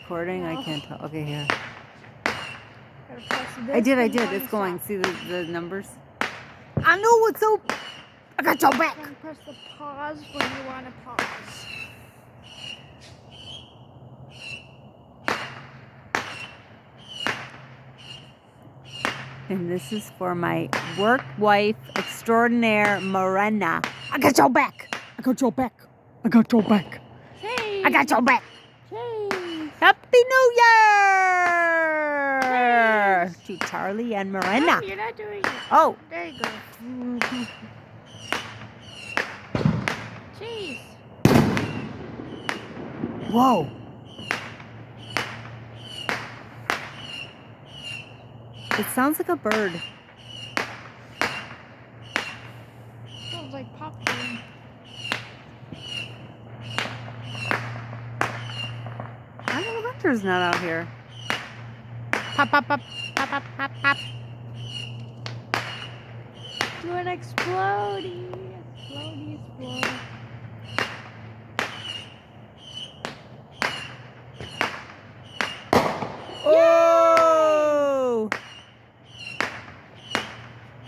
recording? I No. can't tell. Okay, here. Gotta press this I did. when you It's wanna going. stop. See the numbers? I know what's so. I got your back. Then press the pause when you want to pause. And this is for my work wife extraordinaire, Morena. I got your back. I got your back. I got your back. Hey. I got your back. Hey. Happy New Year to Charlie and Morena. No, you're not doing it. Oh. There you go. Jeez. Whoa. It sounds like a bird. Sounds like popcorn. I know the hunter's not out here. Pop, pop, pop, pop, pop, pop, pop. Do an explodey. Explodey, explode. Oh!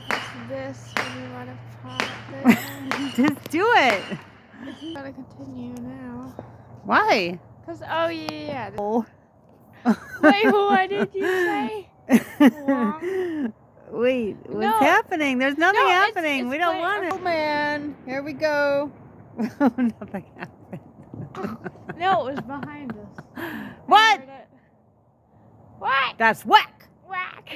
Press this when you want to pause it. Just do it. It's gotta continue now. Why? Cause yeah. Oh. Wait, what did you say? Long? Wait, what's No. happening? There's nothing No, it's- happening. it's We don't like- want it. Oh man, here we go. Nothing happened. No, it was behind us. I What? heard it. What? That's whack. Whack.